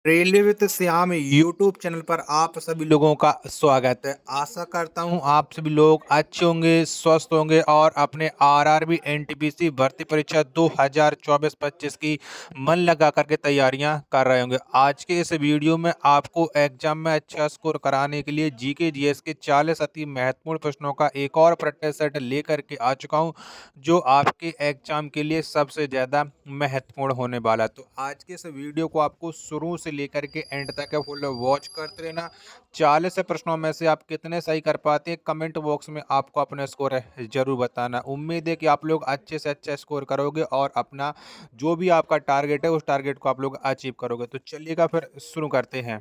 Railway with Shyam YouTube channel पर आप सभी लोगों का स्वागत है। आशा करता हूँ आप सभी लोग अच्छे होंगे, स्वस्थ होंगे और अपने आरआरबी एनटीपीसी भर्ती परीक्षा 2024-25 की मन लगा करके तैयारियां कर रहे होंगे। आज के इस वीडियो में आपको एग्जाम में अच्छा स्कोर कराने के लिए जीके जीएस के 40 अति महत्वपूर्ण प्रश्नों का एक और प्रैक्टिस सेट लेकर के आ चुका हूँ, जो आपके एग्जाम के लिए सबसे ज़्यादा महत्वपूर्ण होने वाला है। तो आज के इस वीडियो को आपको शुरू से लेकर के एंड तक फुल वॉच करते रहना। 40 प्रश्नों में से आप कितने सही कर पाते हैं, कमेंट बॉक्स में आपको अपना स्कोर है जरूर बताना। उम्मीद है कि आप लोग अच्छे से अच्छा स्कोर करोगे और अपना जो भी आपका टारगेट है उस टारगेट को आप लोग अचीव करोगे। तो चलिएगा फिर शुरू करते हैं।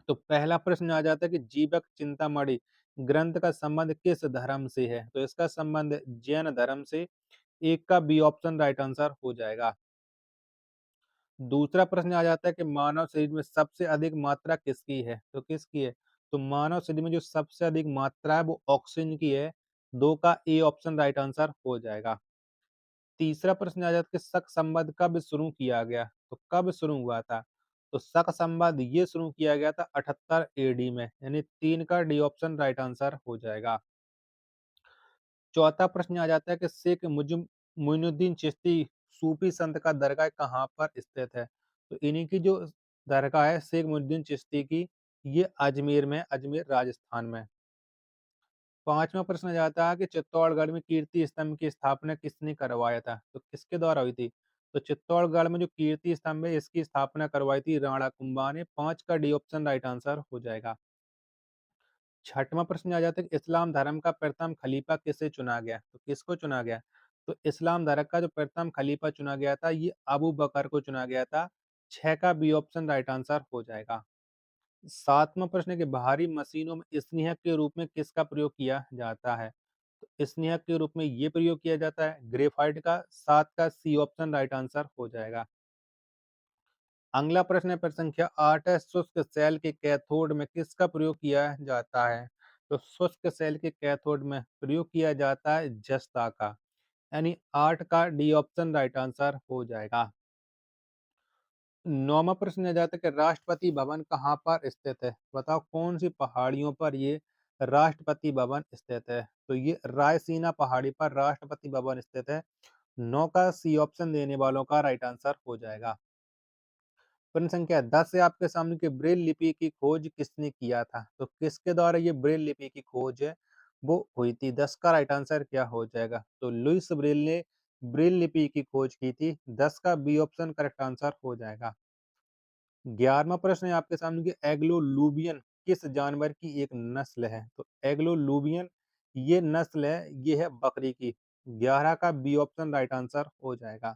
तो पहला प्रश्न आ जाता है कि जीवक चिंतामणि ग्रंथ का संबंध किस धर्म से है? तो इसका संबंध जैन धर्म से। एक का बी ऑप्शन राइट आंसर हो जाएगा। दूसरा प्रश्न आ जाता है कि मानव शरीर में सबसे अधिक मात्रा किसकी है? तो किसकी है? तो मानव शरीर में जो सबसे अधिक मात्रा है वो ऑक्सीजन की है। दो का ए ऑप्शन राइट आंसर हो जाएगा। तीसरा प्रश्न आ जाता है कि शक संवाद कब शुरू किया गया? तो कब शुरू हुआ था? तो शक संवाद ये शुरू किया गया था 78 एडी में, यानी तीन का डी ऑप्शन राइट आंसर हो जाएगा। चौथा प्रश्न आ जाता है कि शेख मोइनुद्दीन चिश्ती सूफी संत का दरगाह कहाँ पर स्थित है? तो इन्हीं की जो दरगाह है शेख मोइनुद्दीन चिश्ती की, ये अजमेर में, अजमेर राजस्थान में। पांचवा प्रश्न आ जाता है कि चित्तौड़गढ़ में कीर्ति स्तंभ की स्थापना किसने करवाया था? तो किसके द्वारा हुई थी? तो चित्तौड़गढ़ में जो कीर्ति स्तंभ है इसकी स्थापना करवाई थी राणा कुंभा ने। पांच का डी ऑप्शन राइट आंसर हो जाएगा। छठवां प्रश्न आ जाता है कि इस्लाम धर्म का प्रथम खलीफा किसे चुना गया? तो किसको चुना गया? तो इस्लाम धर्म का जो प्रथम खलीफा चुना गया था ये अबू बकर को चुना गया था। छह का बी ऑप्शन राइट आंसर हो जाएगा। सातवां प्रश्न है कि भारी मशीनों में स्नेहक के रूप में किसका प्रयोग किया जाता है? तो स्नेहक के रूप में ये प्रयोग किया जाता है ग्रेफाइट का। सात का सी ऑप्शन राइट आंसर हो जाएगा। अगला प्रश्न है प्रश्न संख्या 8 है, शुष्क सेल के कैथोड में किसका प्रयोग किया जाता है? तो शुष्क सेल के कैथोड में प्रयोग किया जाता है जस्ता का, यानी 8 का डी ऑप्शन राइट आंसर हो जाएगा। नौवां प्रश्न आ जाता है कि राष्ट्रपति भवन कहाँ पर स्थित है? बताओ कौन सी पहाड़ियों पर ये राष्ट्रपति भवन स्थित है? तो ये रायसीना पहाड़ी पर राष्ट्रपति भवन स्थित है। 9 का सी ऑप्शन देने वालों का राइट आंसर हो जाएगा। प्रश्न संख्या 10 है आपके सामने कि ब्रेल लिपि की खोज किसने किया था? तो किसके द्वारा ये ब्रेल लिपि की खोज है वो हुई थी? 10 का राइट आंसर क्या हो जाएगा? तो लुईस ब्रेल ने ब्रेल लिपि की खोज की थी। 10 का बी ऑप्शन करेक्ट आंसर हो जाएगा। 11वां प्रश्न है आपके सामने कि एग्लोलूबियन किस जानवर की एक नस्ल है? तो एग्लोलूबियन ये नस्ल है, ये है बकरी की। 11 का बी ऑप्शन राइट आंसर हो जाएगा।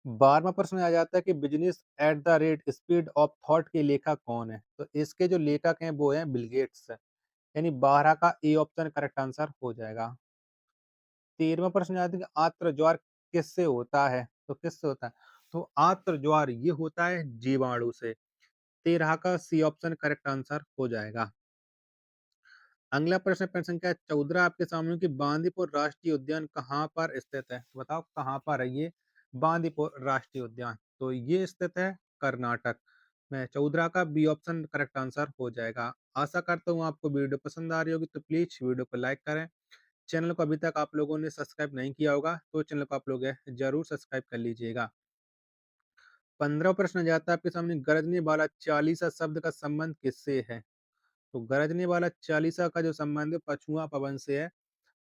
12वां प्रश्न आ जाता है कि business at the rate speed of thought के लेखक कौन है? तो इसके जो लेखक हैं वो हैं बिल गेट्स, यानी 12 का ए ऑप्शन करेक्ट आंसर हो जाएगा। 13वां प्रश्न आता है कि आंत्र ज्वार किससे होता है? तो किससे होता है? तो आंत्र ज्वार ये होता है जीवाणु से। 13 का सी ऑप्शन करेक्ट आंसर हो जाएगा। अगला प्रश्न प्रश्न संख्या 14 आपके सामने कि बांदीपुर राष्ट्रीय उद्यान कहाँ पर स्थित है? तो बताओ कहाँ पर है ये बांदीपुर राष्ट्रीय उद्यान? तो ये स्थित है कर्नाटक में। 14 का बी ऑप्शन करेक्ट आंसर हो जाएगा। आशा करता हूँ आपको वीडियो पसंद आ रही होगी, तो प्लीज वीडियो को लाइक करें। चैनल को अभी तक आप लोगों ने सब्सक्राइब नहीं किया होगा तो चैनल को आप लोग जरूर सब्सक्राइब कर लीजिएगा। 15 प्रश्न जाता है आपके सामने, गरजने वाला चालीसा शब्द का संबंध किससे है? तो गरजने वाला चालीसा का जो संबंध है पछुआ पवन से है।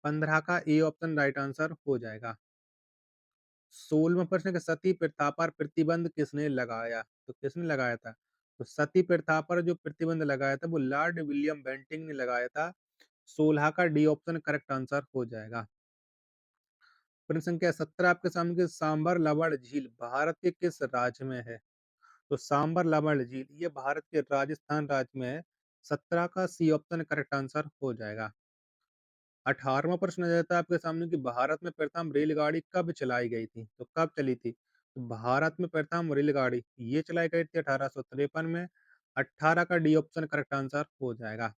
15 का ए ऑप्शन राइट आंसर हो जाएगा। 16वां प्रश्न का सती प्रथा पर प्रतिबंध किसने लगाया? तो किसने लगाया था? तो सती प्रथा पर जो प्रतिबंध लगाया था वो लॉर्ड विलियम बेंटिंग ने लगाया था। 16 का डी ऑप्शन करेक्ट आंसर हो जाएगा। प्रश्न संख्या 17 आपके सामने कि सांबर लवण झील भारत के किस राज्य में है? तो सांबर लवण झील ये भारत के राजस्थान राज्य में है। 17 का सी ऑप्शन करेक्ट आंसर हो जाएगा। 18वां प्रश्न आ जाता है आपके सामने कि भारत में प्रथम रेलगाड़ी कब चलाई गई थी? तो कब चली थी? तो भारत में प्रथम रेलगाड़ी ये चलाई गई थी 1853 में। 18 का डी ऑप्शन करेक्ट आंसर हो जाएगा।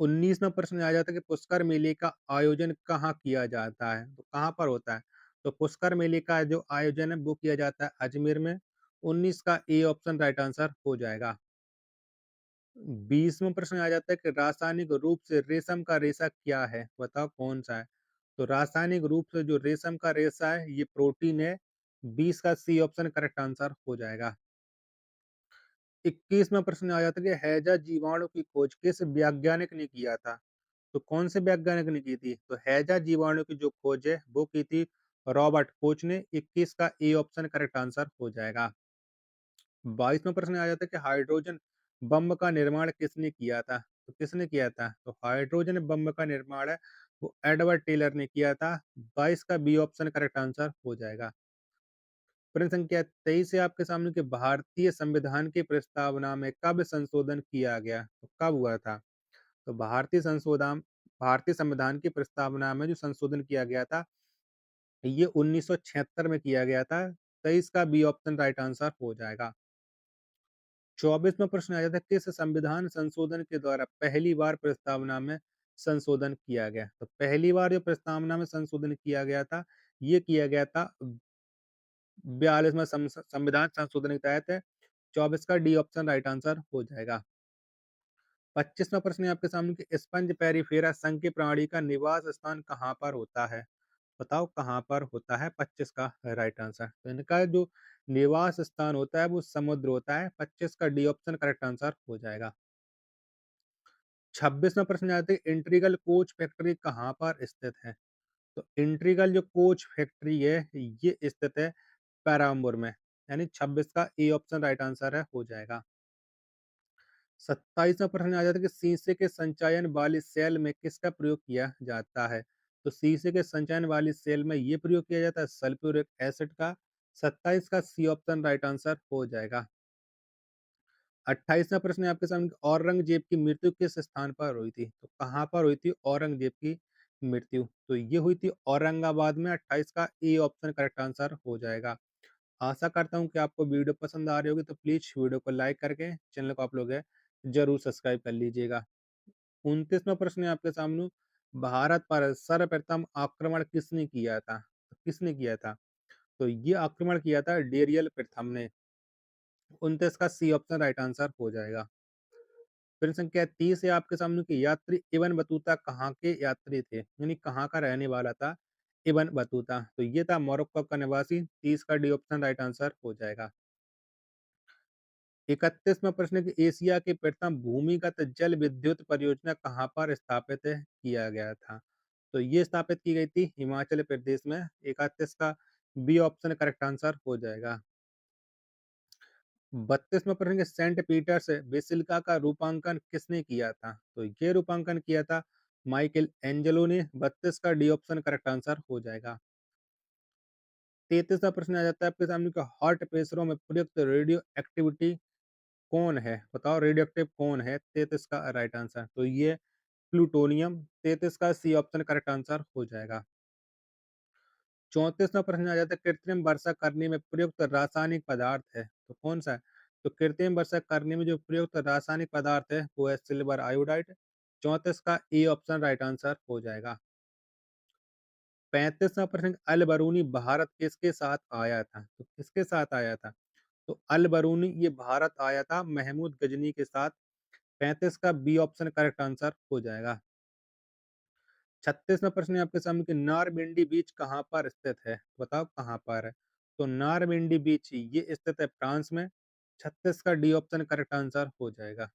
19वां प्रश्न आ जाता है कि पुष्कर मेले का आयोजन कहाँ किया जाता है? तो कहाँ पर होता है? तो पुष्कर मेले का जो आयोजन है वो किया जाता है अजमेर में। 19 का ए ऑप्शन राइट आंसर हो जाएगा। 20वां प्रश्न आ जाता है कि रासायनिक रूप से रेशम का रेशा क्या है? बताओ कौन-सा है? तो रासायनिक रूप से जो रेशम का रेशा है, ये प्रोटीन है। 20 का सी ऑप्शन करेक्ट आंसर हो जाएगा। 21वां प्रश्न आ जाता है कि हैजा जीवाणु की खोज किस वैज्ञानिक ने किया था? तो कौन से वैज्ञानिक ने की थी? तो हैजा जीवाणु की जो खोज है, वो की थी रॉबर्ट कोच ने। 21 का ए ऑप्शन करेक्ट आंसर हो जाएगा। 22वां प्रश्न आ जाता है कि हाइड्रोजन बम का निर्माण किसने किया था? तो किसने किया था? तो हाइड्रोजन बम का निर्माण है, वो एडवर्ड टेलर ने किया था। 22 का बी ऑप्शन करेक्ट आंसर हो जाएगा। प्रश्न संख्या 23 है आपके सामने कि भारतीय संविधान की प्रस्तावना में कब संशोधन किया गया? तो कब हुआ था? तो भारतीय संविधान की प्रस्तावना में जो संशोधन किया गया था, ये 1976 में किया गया था। 23 का बी ऑप्शन राइट आंसर हो जाएगा। 24वां प्रश्न आ जाता है किस संविधान संशोधन के द्वारा पहली बार प्रस्तावना में संशोधन किया गया? तो पहली बार जो प्रस्तावना में संशोधन किया गया था, ये किया गया था 42वां संविधान संशोधन के तहत है। 24 का डी ऑप्शन राइट आंसर हो जाएगा। 25वां प्रश्न है आपके सामने कि स्पंज पेरिफेरा संघ की प्राणी का निवास स्थान कहाँ पर होता है? बताओ कहाँ पर होता है? 25 का राइट आंसर। तो इनका जो निवास स्थान होता है वो समुद्र होता है। 25 का डी ऑप्शन करेक्ट आंसर हो जाएगा। 26वां प्रश्न आता है इंट्रीगल कोच फैक्ट्री कहाँ पर स्थित है? तो इंट्रीगल जो कोच फैक्ट्री है, ये स्थित है पेराम्बूर में। यानी 26 का ए ऑप्शन राइट आंसर है हो जाएगा। 27वां प्रश्न आ जाता है कि शीशे के संचयन वाली सेल में किसका प्रयोग किया जाता है? तो शीशे के संचयन वाली सेल में ये प्रयोग किया जाता है सल्फ्यूरिक एसिड का। 27 का सी ऑप्शन राइट आंसर हो जाएगा। 28वां प्रश्न है आपके सामने कि औरंगजेब की मृत्यु किस स्थान पर हुई थी? तो कहाँ पर हुई थी औरंगजेब की मृत्यु? तो ये हुई थी औरंगाबाद में। 28 का ए ऑप्शन करेक्ट आंसर हो जाएगा। आशा करता हूँ कि आपको वीडियो पसंद आ रही होगी, तो प्लीज वीडियो को लाइक करके चैनल को आप लोग है जरूर सब्सक्राइब कर लीजिएगा। 29वां प्रश्न है आपके सामने, भारत पर सर्वप्रथम आक्रमण किसने किया था? तो किसने किया था? तो ये आक्रमण किया था डेरियल प्रथम ने। 29 का सी ऑप्शन राइट आंसर हो जाएगा। प्रश्न संख्या 30 है आपके सामने कि यात्री इबन बतूता कहाँ के यात्री थे? यानी कहाँ का रहने वाला था इबन बतूता? तो ये था मोरक्को का निवासी। 30 का डी ऑप्शन राइट आंसर हो जाएगा। 31वां प्रश्न कि एशिया की प्रथम भूमिगत जल विद्युत परियोजना कहाँ पर स्थापित किया गया था? तो ये स्थापित की गई थी हिमाचल प्रदेश में। 31 का बी ऑप्शन करेक्ट आंसर हो जाएगा। 32वां प्रश्न कि सेंट पीटर्स बेसिलिका का रूपांकन किसने किया था? तो ये रूपांकन किया था माइकल एंजेलो ने। 32 का डी ऑप्शन करेक्ट आंसर हो जाएगा। 33वां प्रश्न आ जाता है आपके सामने कि हॉट प्रेशरों में प्रयुक्त रेडियो एक्टिविटी कौन है? बताओ रेडियो एक्टिव कौन है? 33 का राइट आंसर। तो ये प्लूटोनियम। 33 का सी ऑप्शन करेक्ट आंसर हो जाएगा। 34वां प्रश्न आ जाता है कृत्रिम वर्षा करने में प्रयुक्त रासायनिक पदार्थ है, तो कौन सा है? तो कृत्रिम वर्षा करने में जो प्रयुक्त रासायनिक पदार्थ है वो है सिल्वर आयोडाइड। 34 का ए ऑप्शन राइट आंसर हो जाएगा। 35वां प्रश्न अल बरूनी भारत किसके साथ आया था? तो किसके साथ आया था? तो अल बरूनी ये भारत आया था महमूद गजनी के साथ। 35 का बी ऑप्शन करेक्ट आंसर हो जाएगा। 36वां प्रश्न है आपके सामने कि नारबिंडी बीच कहाँ पर स्थित है? बताओ कहाँ पर है? तो नारबिंडी बीच ये स्थित है फ्रांस में। 36 का डी ऑप्शन करेक्ट आंसर हो जाएगा।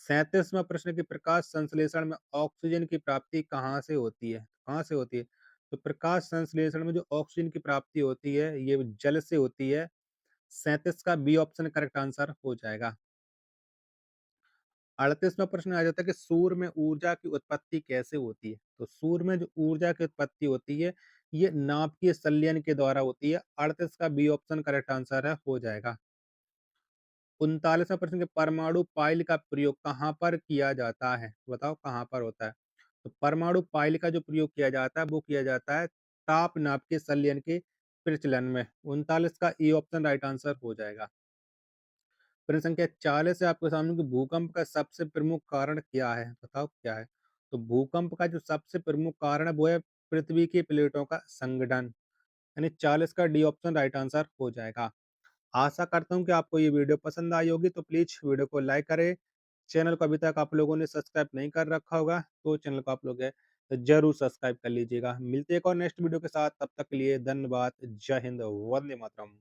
37वां प्रश्न कि प्रकाश संश्लेषण में ऑक्सीजन की प्राप्ति कहाँ से होती है? कहाँ से होती है? तो प्रकाश संश्लेषण में जो ऑक्सीजन की प्राप्ति होती है, ये जल से होती है। 37 का बी ऑप्शन करेक्ट आंसर हो जाएगा। 38वां प्रश्न आ जाता है कि सूर्य में ऊर्जा की उत्पत्ति कैसे होती है? तो सूर्य में जो ऊर्जा की उत्पत्ति होती है, ये नाभिकीय संलयन के द्वारा होती है। 38 का बी ऑप्शन करेक्ट आंसर है हो जाएगा। 39वां प्रश्न कि परमाणु पाइल का प्रयोग कहाँ पर किया जाता है? बताओ कहाँ पर होता है? तो परमाणु पाइल का जो प्रयोग किया जाता है वो किया जाता है ताप नाभिकीय संलयन के प्रचलन में। 39 का ए ऑप्शन राइट आंसर हो जाएगा। प्रश्न संख्या 40 है आपके सामने कि भूकंप का सबसे प्रमुख कारण क्या है? बताओ क्या है? तो भूकंप का जो सबसे प्रमुख कारण है वो है पृथ्वी की प्लेटों का संगठन। यानी 40 का डी ऑप्शन राइट आंसर हो जाएगा। आशा करता हूँ कि आपको ये वीडियो पसंद आई होगी, तो प्लीज़ वीडियो को लाइक करें। चैनल को अभी तक आप लोगों ने सब्सक्राइब नहीं कर रखा होगा, तो चैनल को आप लोग ज़रूर सब्सक्राइब कर लीजिएगा। मिलते हैं एक और नेक्स्ट वीडियो के साथ, तब तक के लिए धन्यवाद। जय हिंद, वंदे मातरम।